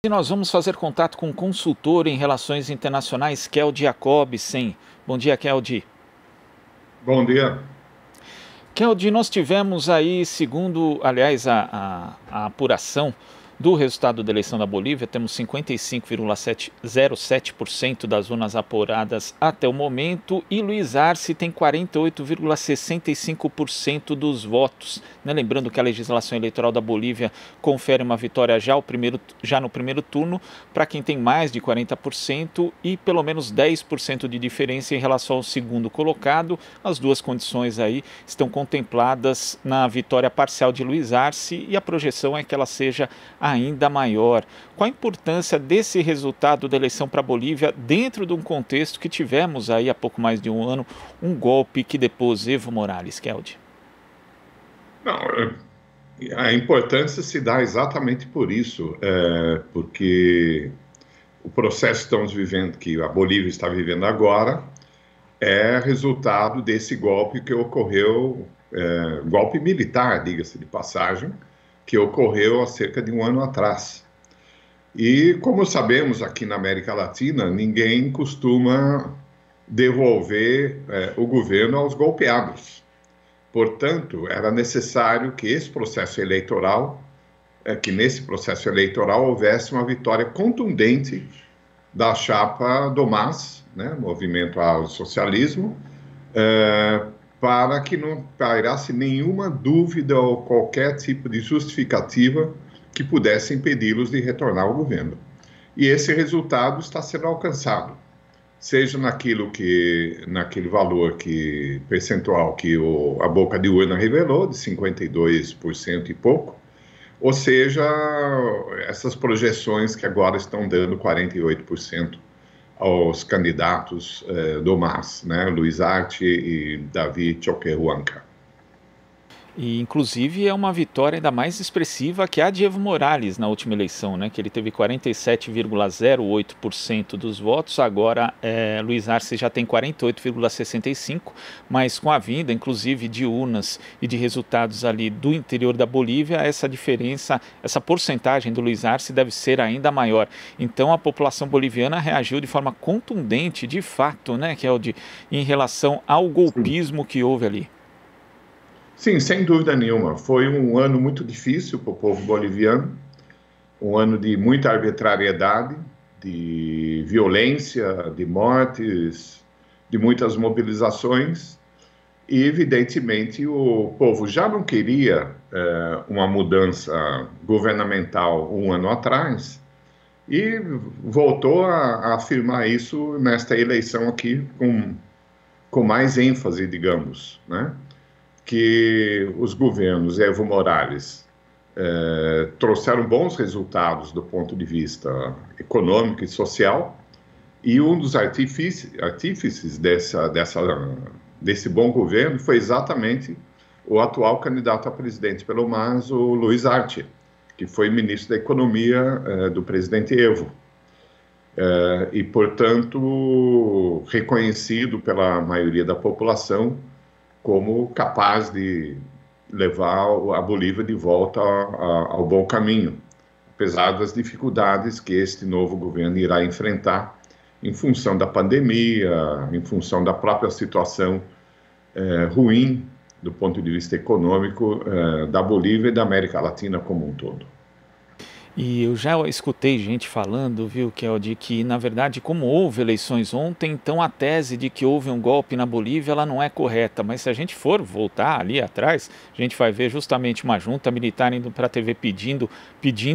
E nós vamos fazer contato com o consultor em relações internacionais, Keldi Jacobsen. Bom dia, Keldi. Bom dia. Keldi, nós tivemos aí, segundo, aliás, a apuração do resultado da eleição da Bolívia, temos 55,07% das urnas apuradas até o momento e Luiz Arce tem 48,65% dos votos. Né? Lembrando que a legislação eleitoral da Bolívia confere uma vitória já no primeiro turno para quem tem mais de 40% e pelo menos 10% de diferença em relação ao segundo colocado. As duas condições aí estão contempladas na vitória parcial de Luiz Arce e a projeção é que ela seja ainda maior. Qual a importância desse resultado da eleição para a Bolívia dentro de um contexto que tivemos aí há pouco mais de um ano um golpe que depôs Evo Morales, Keldi? Não, a importância se dá exatamente por isso, porque o processo que estamos vivendo, que a Bolívia está vivendo agora, é resultado desse golpe que ocorreu, golpe militar, diga-se de passagem, que ocorreu há cerca de um ano atrás. E, como sabemos, aqui na América Latina, ninguém costuma devolver o governo aos golpeados. Portanto, era necessário que esse processo eleitoral, que nesse processo eleitoral houvesse uma vitória contundente da chapa do MAS, né, Movimento ao Socialismo, para que não pairasse nenhuma dúvida ou qualquer tipo de justificativa que pudesse impedi-los de retornar ao governo. E esse resultado está sendo alcançado, seja naquele valor percentual que a boca de urna revelou, de 52% e pouco, ou seja, essas projeções que agora estão dando 48% aos candidatos do MAS, né, Luiz Arce e David Choquehuanca. E, inclusive, é uma vitória ainda mais expressiva que a de Evo Morales na última eleição, né? Que ele teve 47,08% dos votos, agora Luiz Arce já tem 48,65%, mas com a vinda, inclusive, de urnas e de resultados ali do interior da Bolívia, essa diferença, essa porcentagem do Luiz Arce deve ser ainda maior. Então, a população boliviana reagiu de forma contundente, de fato, né, Keldi, em relação ao golpismo que houve ali. Sim, sem dúvida nenhuma. Foi um ano muito difícil para o povo boliviano, um ano de muita arbitrariedade, de violência, de mortes, de muitas mobilizações. E, evidentemente, o povo já não queria uma mudança governamental um ano atrás e voltou a afirmar isso nesta eleição aqui com mais ênfase, digamos, né? Que os governos Evo Morales trouxeram bons resultados do ponto de vista econômico e social, e um dos artífices desse bom governo foi exatamente o atual candidato a presidente pelo MAS, o Luiz Arce, que foi ministro da Economia do presidente Evo. E, portanto, reconhecido pela maioria da população como capaz de levar a Bolívia de volta ao bom caminho, apesar das dificuldades que este novo governo irá enfrentar em função da pandemia, em função da própria situação ruim do ponto de vista econômico da Bolívia e da América Latina como um todo. E eu já escutei gente falando, viu, Keldi, que na verdade, como houve eleições ontem, então a tese de que houve um golpe na Bolívia, ela não é correta. Mas se a gente for voltar ali atrás, a gente vai ver justamente uma junta militar indo para a TV pedindo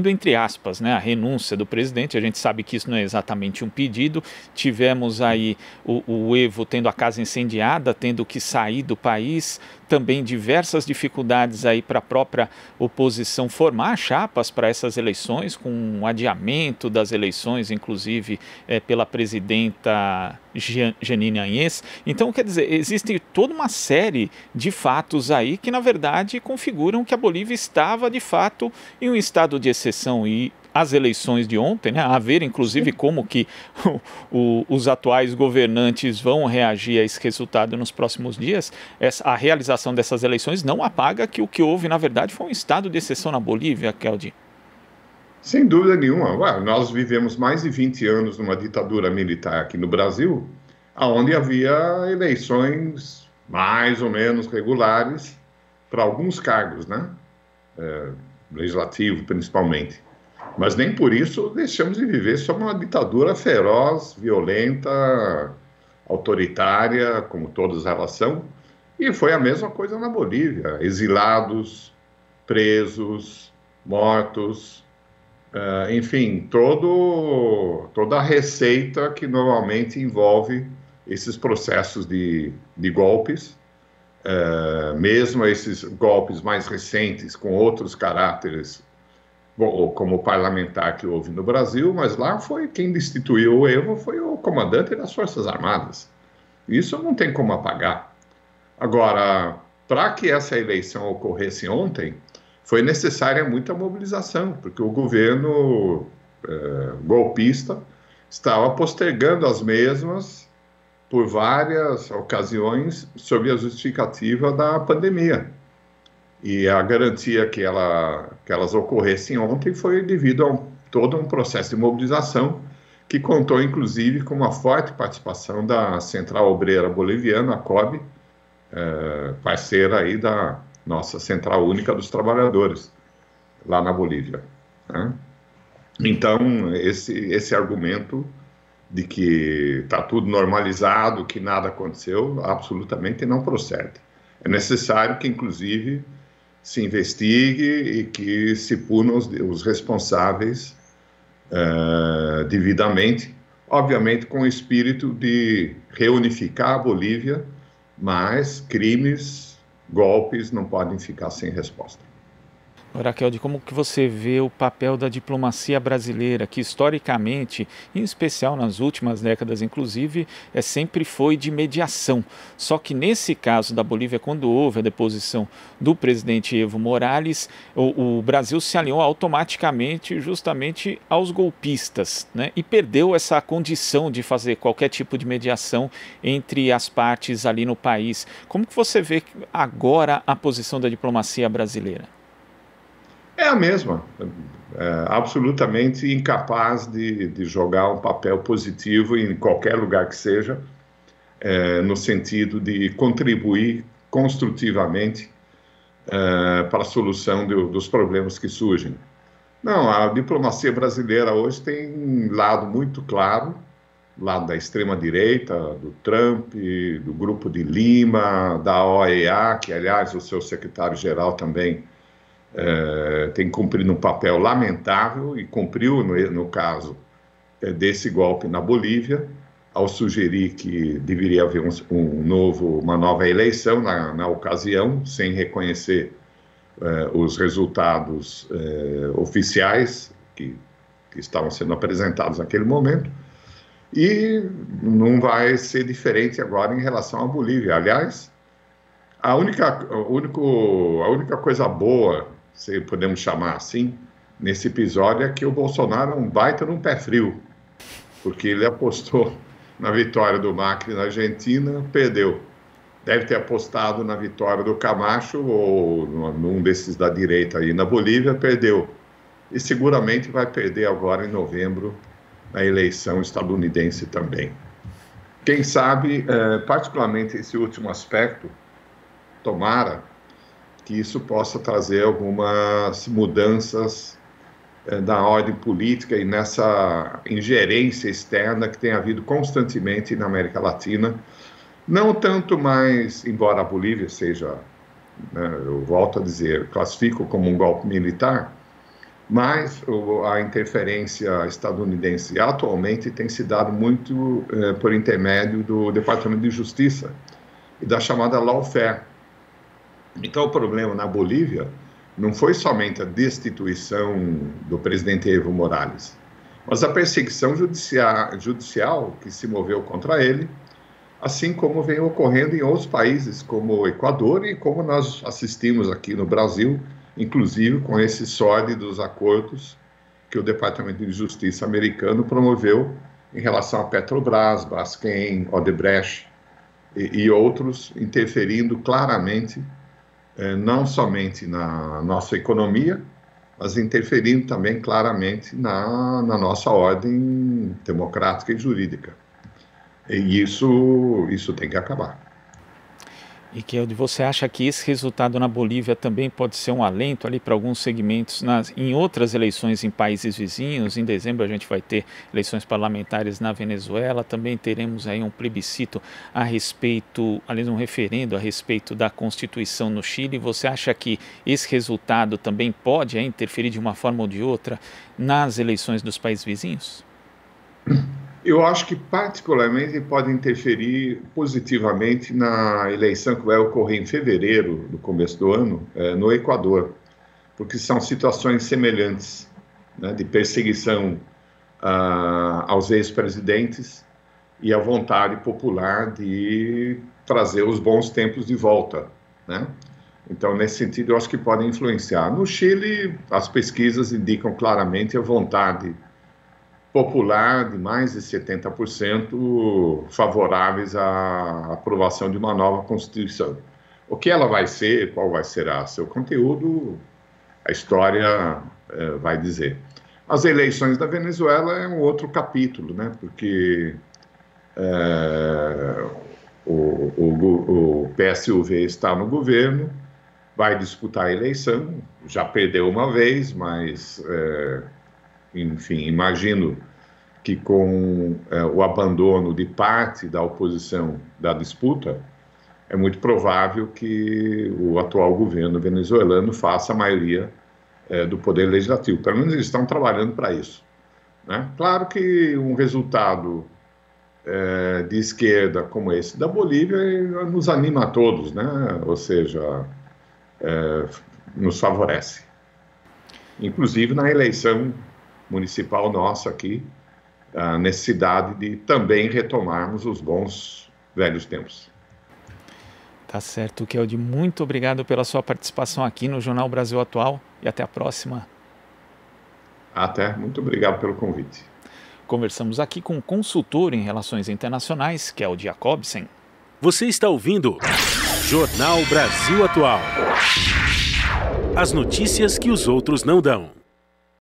entre aspas, né, a renúncia do presidente. A gente sabe que isso não é exatamente um pedido. Tivemos aí o Evo tendo a casa incendiada, tendo que sair do país, também diversas dificuldades aí para a própria oposição formar chapas para essas eleições, com um adiamento das eleições, inclusive pela presidenta Jeanine Áñez. Então, quer dizer, existe toda uma série de fatos aí que, na verdade, configuram que a Bolívia estava, de fato, em um estado de exceção. E as eleições de ontem, né, a ver inclusive como que os atuais governantes vão reagir a esse resultado nos próximos dias, a realização dessas eleições não apaga que o que houve, na verdade, foi um estado de exceção na Bolívia, Keldi. Sem dúvida nenhuma. Ué, nós vivemos mais de 20 anos numa ditadura militar aqui no Brasil, onde havia eleições mais ou menos regulares para alguns cargos, né? Legislativo, principalmente. Mas nem por isso deixamos de viver sob uma ditadura feroz, violenta, autoritária, como todas elas são. E foi a mesma coisa na Bolívia. Exilados, presos, mortos, enfim, toda a receita que normalmente envolve esses processos de golpes, mesmo esses golpes mais recentes, com outros caráteres, como o parlamentar que houve no Brasil, mas lá foi quem destituiu o Evo, foi o comandante das Forças Armadas. Isso não tem como apagar. Agora, para que essa eleição ocorresse ontem, foi necessária muita mobilização, porque o governo golpista estava postergando as mesmas por várias ocasiões sob a justificativa da pandemia. E a garantia que elas ocorressem ontem foi devido a todo um processo de mobilização que contou, inclusive, com uma forte participação da Central Obreira Boliviana, a COB, parceira aí da nossa Central Única dos Trabalhadores, lá na Bolívia, né? Então, esse argumento de que está tudo normalizado, que nada aconteceu, absolutamente não procede. É necessário que, inclusive, se investigue e que se punam os responsáveis devidamente, obviamente com o espírito de reunificar a Bolívia, mas crimes, golpes não podem ficar sem resposta. Raquel, como que você vê o papel da diplomacia brasileira, que historicamente, em especial nas últimas décadas, inclusive, sempre foi de mediação. Só que nesse caso da Bolívia, quando houve a deposição do presidente Evo Morales, o Brasil se alinhou automaticamente justamente aos golpistas, né? E perdeu essa condição de fazer qualquer tipo de mediação entre as partes ali no país. Como que você vê agora a posição da diplomacia brasileira? É a mesma, absolutamente incapaz de jogar um papel positivo em qualquer lugar que seja, no sentido de contribuir construtivamente para a solução dos problemas que surgem. Não, a diplomacia brasileira hoje tem um lado muito claro, lado da extrema-direita, do Trump, do Grupo de Lima, da OEA, que, aliás, o seu secretário-geral também tem cumprido um papel lamentável e cumpriu, no caso desse golpe na Bolívia, ao sugerir que deveria haver uma nova eleição na ocasião, sem reconhecer os resultados oficiais que estavam sendo apresentados naquele momento. E não vai ser diferente agora em relação à Bolívia. Aliás, a única coisa boa, se podemos chamar assim, nesse episódio é que o Bolsonaro é um baita num pé frio, porque ele apostou na vitória do Macri na Argentina, perdeu. Deve ter apostado na vitória do Camacho ou num desses da direita aí na Bolívia, perdeu. E seguramente vai perder agora em novembro na eleição estadunidense também. Quem sabe, particularmente esse último aspecto, tomara que isso possa trazer algumas mudanças da ordem política e nessa ingerência externa que tem havido constantemente na América Latina. Não tanto mais, embora a Bolívia seja, eu volto a dizer, classifico como um golpe militar, mas a interferência estadunidense atualmente tem se dado muito por intermédio do Departamento de Justiça e da chamada lawfare. Então, o problema na Bolívia não foi somente a destituição do presidente Evo Morales, mas a perseguição judicial que se moveu contra ele, assim como vem ocorrendo em outros países, como o Equador e como nós assistimos aqui no Brasil, inclusive com esses sórdidos acordos que o Departamento de Justiça americano promoveu em relação a Petrobras, Braskem, Odebrecht e outros, interferindo claramente não somente na nossa economia, mas interferindo também claramente na nossa ordem democrática e jurídica. E isso tem que acabar. E Keldy, você acha que esse resultado na Bolívia também pode ser um alento ali para alguns segmentos em outras eleições em países vizinhos? Em dezembro a gente vai ter eleições parlamentares na Venezuela, também teremos aí um plebiscito a respeito, aliás, um referendo a respeito da Constituição no Chile. Você acha que esse resultado também pode interferir de uma forma ou de outra nas eleições dos países vizinhos? Eu acho que particularmente pode interferir positivamente na eleição que vai ocorrer em fevereiro, no começo do ano, no Equador, porque são situações semelhantes, né, de perseguição aos ex-presidentes e a vontade popular de trazer os bons tempos de volta, né? Então, nesse sentido, eu acho que podem influenciar. No Chile, as pesquisas indicam claramente a vontade popular de mais de 70% favoráveis à aprovação de uma nova Constituição. O que ela vai ser, qual vai ser seu conteúdo, a história vai dizer. As eleições da Venezuela é um outro capítulo, né? Porque o PSUV está no governo, vai disputar a eleição, já perdeu uma vez, mas... enfim, imagino que com o abandono de parte da oposição da disputa, é muito provável que o atual governo venezuelano faça a maioria do poder legislativo. Pelo menos eles estão trabalhando para isso, né? Claro que um resultado de esquerda como esse da Bolívia nos anima a todos, né? Ou seja, nos favorece. Inclusive na eleição municipal nossa aqui, a necessidade de também retomarmos os bons velhos tempos. Tá certo, Keldy. Muito obrigado pela sua participação aqui no Jornal Brasil Atual e até a próxima. Até, muito obrigado pelo convite. Conversamos aqui com o consultor em relações internacionais, Keldy Jacobsen. Você está ouvindo Jornal Brasil Atual. As notícias que os outros não dão.